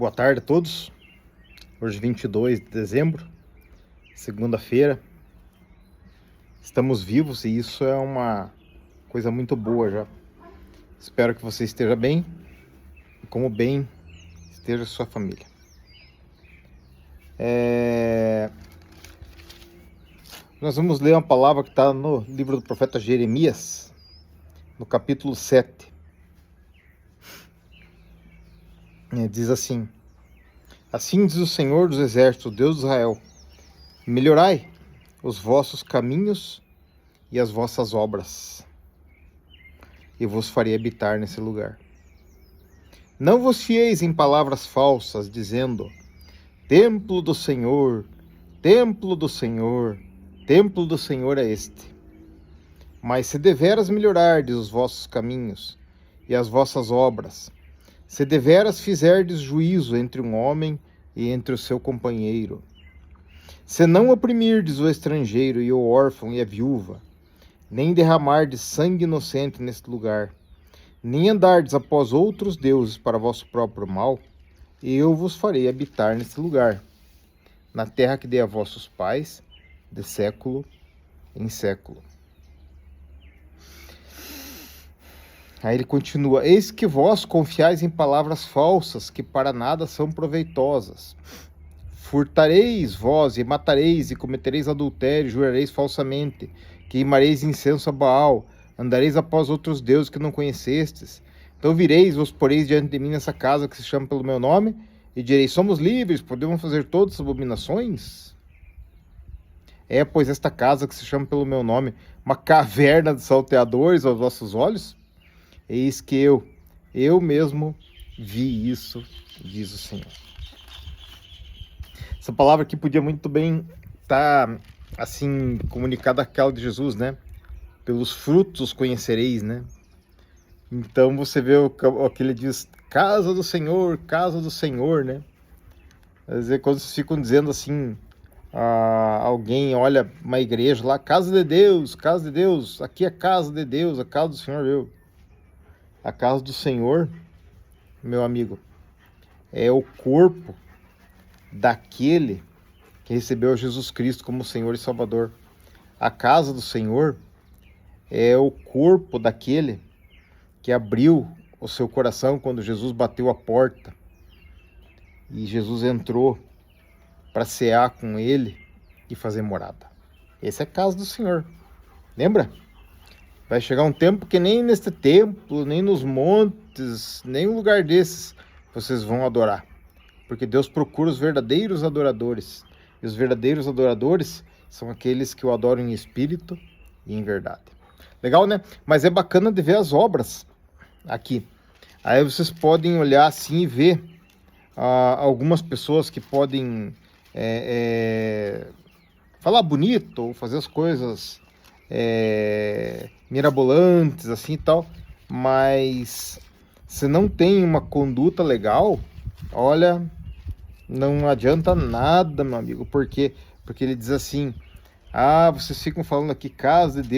Boa tarde a todos. Hoje 22 de dezembro, segunda-feira. Estamos vivos e isso é uma coisa muito boa já. Espero que você esteja bem e como bem esteja a sua família. Nós vamos ler uma palavra que está no livro do profeta Jeremias, no capítulo 7. Diz assim: Assim diz o Senhor dos Exércitos, Deus de Israel: melhorai os vossos caminhos e as vossas obras, e vos farei habitar nesse lugar. Não vos fieis em palavras falsas, dizendo: templo do Senhor, templo do Senhor, templo do Senhor é este. Mas se deveras melhorardes os vossos caminhos e as vossas obras, se deveras fizerdes juízo entre um homem e entre o seu companheiro, se não oprimirdes o estrangeiro e o órfão e a viúva, nem derramardes sangue inocente neste lugar, nem andardes após outros deuses para vosso próprio mal, eu vos farei habitar neste lugar, na terra que dei a vossos pais, de século em século. Aí ele continua: eis que vós confiais em palavras falsas, que para nada são proveitosas. Furtareis vós e matareis e cometereis adultério, jurareis falsamente, queimareis incenso a Baal, andareis após outros deuses que não conhecestes. Então vireis, vos poreis diante de mim nessa casa que se chama pelo meu nome, e direis: somos livres, podemos fazer todas as abominações? Pois esta casa que se chama pelo meu nome, uma caverna de salteadores aos vossos olhos? Eis que eu mesmo vi isso, diz o Senhor. Essa palavra aqui podia muito bem estar, assim, comunicada àquela de Jesus, né? Pelos frutos os conhecereis, né? Então você vê o que ele diz: casa do Senhor, né? Quer dizer, quando vocês ficam dizendo assim, alguém olha uma igreja lá, casa de Deus, aqui é casa de Deus, a casa do Senhor, a casa do Senhor, meu amigo, é o corpo daquele que recebeu Jesus Cristo como Senhor e Salvador. A casa do Senhor é o corpo daquele que abriu o seu coração quando Jesus bateu a porta e Jesus entrou para cear com ele e fazer morada. Essa é a casa do Senhor. Lembra? Vai chegar um tempo que nem neste templo, nem nos montes, nem um lugar desses vocês vão adorar. Porque Deus procura os verdadeiros adoradores. E os verdadeiros adoradores são aqueles que o adoram em espírito e em verdade. Legal, né? Mas é bacana de ver as obras aqui. Aí vocês podem olhar assim e ver algumas pessoas que podem falar bonito ou fazer as coisas mirabolantes assim e tal, mas se não tem uma conduta legal, olha, não adianta nada, meu amigo. Por quê? Porque ele diz assim: vocês ficam falando aqui casa de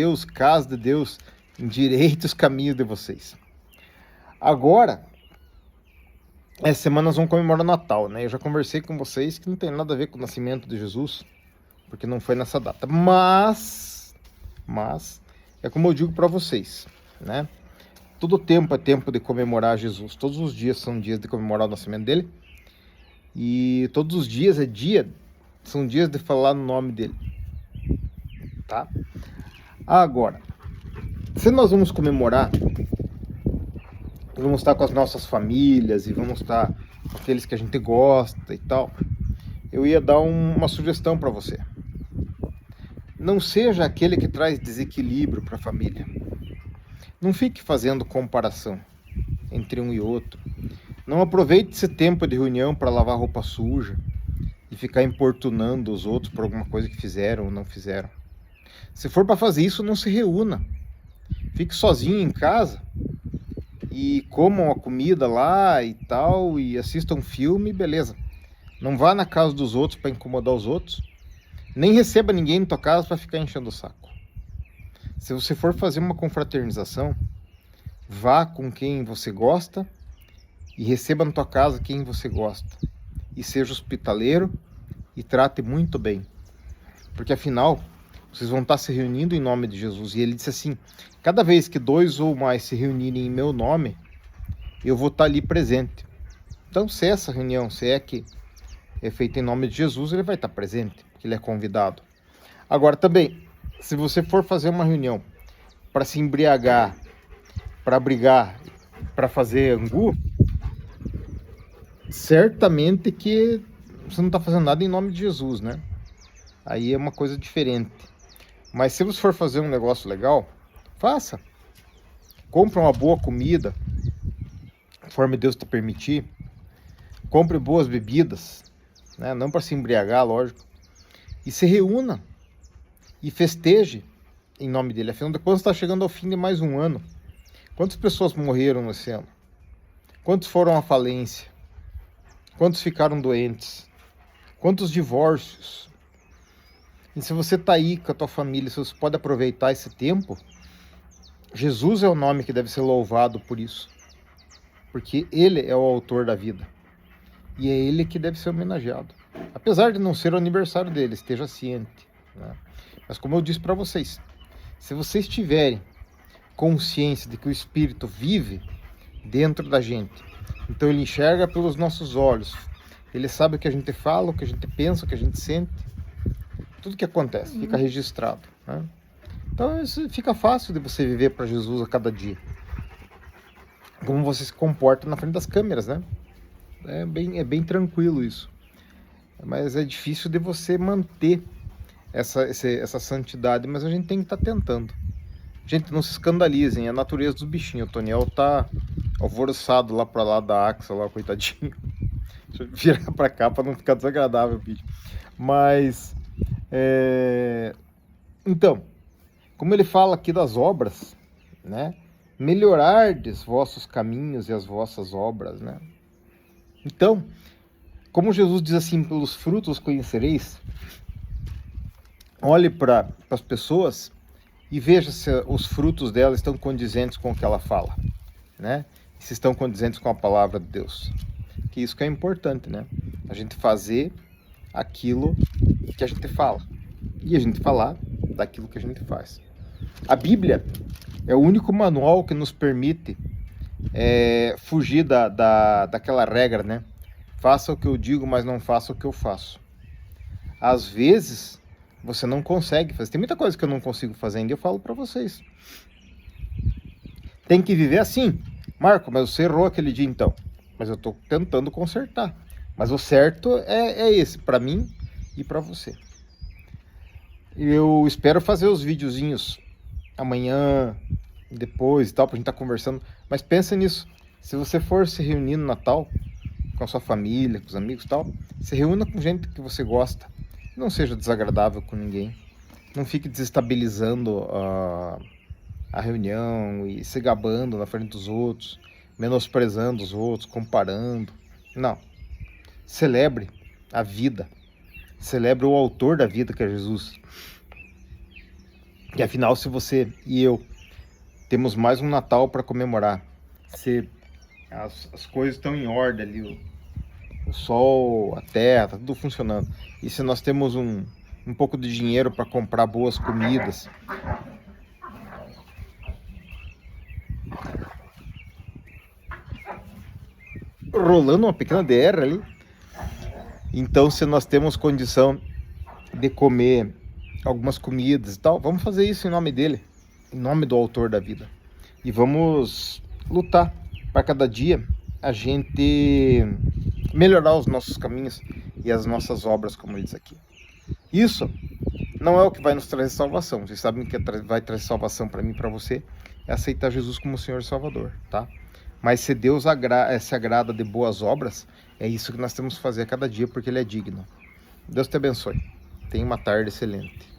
Deus, endireite os caminhos de vocês. Agora, essa semana nós vamos comemorar o Natal, né? Eu já conversei com vocês que não tem nada a ver com o nascimento de Jesus, porque não foi nessa data, mas é como eu digo para vocês, né? Todo tempo é tempo de comemorar Jesus. Todos os dias são dias de comemorar o nascimento dele. E todos os dias são dias de falar no nome dele. Tá? Agora, se nós vamos comemorar, vamos estar com as nossas famílias e vamos estar com aqueles que a gente gosta e tal, eu ia dar uma sugestão para você. Não seja aquele que traz desequilíbrio para a família. Não fique fazendo comparação entre um e outro. Não aproveite esse tempo de reunião para lavar roupa suja e ficar importunando os outros por alguma coisa que fizeram ou não fizeram. Se for para fazer isso, não se reúna. Fique sozinho em casa e comam a comida lá e tal, e assistam um filme, beleza. Não vá na casa dos outros para incomodar os outros. Nem receba ninguém na tua casa para ficar enchendo o saco. Se você for fazer uma confraternização, vá com quem você gosta e receba na tua casa quem você gosta. E seja hospitaleiro e trate muito bem. Porque afinal, vocês vão estar se reunindo em nome de Jesus. E ele disse assim, cada vez que 2 ou mais se reunirem em meu nome, eu vou estar ali presente. Então, se essa reunião, se é que é feita em nome de Jesus, ele vai estar presente, porque ele é convidado. Agora também, se você for fazer uma reunião para se embriagar, para brigar, para fazer angu, certamente que você não está fazendo nada em nome de Jesus, né? Aí é uma coisa diferente. Mas se você for fazer um negócio legal, faça. Compre uma boa comida, conforme Deus te permitir. Compre boas bebidas, né? Não para se embriagar, lógico. E se reúna e festeje em nome dele. Afinal de contas, está chegando ao fim de mais um ano. Quantas pessoas morreram nesse ano? Quantos foram à falência? Quantos ficaram doentes? Quantos divórcios? E se você está aí com a tua família, se você pode aproveitar esse tempo, Jesus é o nome que deve ser louvado por isso. Porque ele é o autor da vida. E é ele que deve ser homenageado. Apesar de não ser o aniversário dele, esteja ciente, né? Mas como eu disse para vocês, se vocês tiverem consciência de que o Espírito vive dentro da gente, então ele enxerga pelos nossos olhos, ele sabe o que a gente fala, o que a gente pensa, o que a gente sente, tudo que acontece fica registrado, né? Então isso fica fácil de você viver para Jesus a cada dia. Como você se comporta na frente das câmeras, né? É bem tranquilo isso. Mas é difícil de você manter essa santidade, mas a gente tem que estar tentando. Gente, não se escandalizem, é a natureza dos bichinhos. O Toniel tá alvoroçado lá pra lá da Axa, lá, coitadinho. Deixa eu virar pra cá pra não ficar desagradável o vídeo. Mas, então, como ele fala aqui das obras, né? Melhorardes vossos caminhos e as vossas obras, né? Então, como Jesus diz assim, pelos frutos conhecereis, olhe para as pessoas e veja se os frutos dela estão condizentes com o que ela fala, né? Se estão condizentes com a palavra de Deus. Que isso que é importante, né? A gente fazer aquilo que a gente fala e a gente falar daquilo que a gente faz. A Bíblia é o único manual que nos permite fugir daquela regra, né? Faça o que eu digo, mas não faça o que eu faço. Às vezes, você não consegue fazer. Tem muita coisa que eu não consigo fazer ainda, eu falo para vocês. Tem que viver assim. Marco, mas você errou aquele dia então. Mas eu estou tentando consertar. Mas o certo é esse, para mim e para você. Eu espero fazer os videozinhos amanhã, depois e tal, pra gente estar conversando. Mas pensa nisso. Se você for se reunir no Natal, com a sua família, com os amigos e tal, se reúna com gente que você gosta. Não seja desagradável com ninguém. Não fique desestabilizando a reunião e se gabando na frente dos outros, menosprezando os outros, comparando. Não. Celebre a vida. Celebre o autor da vida, que é Jesus. E afinal, se você e eu temos mais um Natal para comemorar, se as coisas estão em ordem ali, o sol, a terra, tá tudo funcionando. E se nós temos um pouco de dinheiro para comprar boas comidas, rolando uma pequena DR ali, então se nós temos condição de comer algumas comidas e tal, vamos fazer isso em nome dele, em nome do autor da vida. E vamos lutar para cada dia a gente melhorar os nossos caminhos e as nossas obras, como ele diz aqui. Isso não é o que vai nos trazer salvação. Vocês sabem que vai trazer salvação para mim e para você é aceitar Jesus como Senhor e Salvador, tá? Mas se Deus se agrada de boas obras, é isso que nós temos que fazer a cada dia, porque Ele é digno. Deus te abençoe. Tenha uma tarde excelente.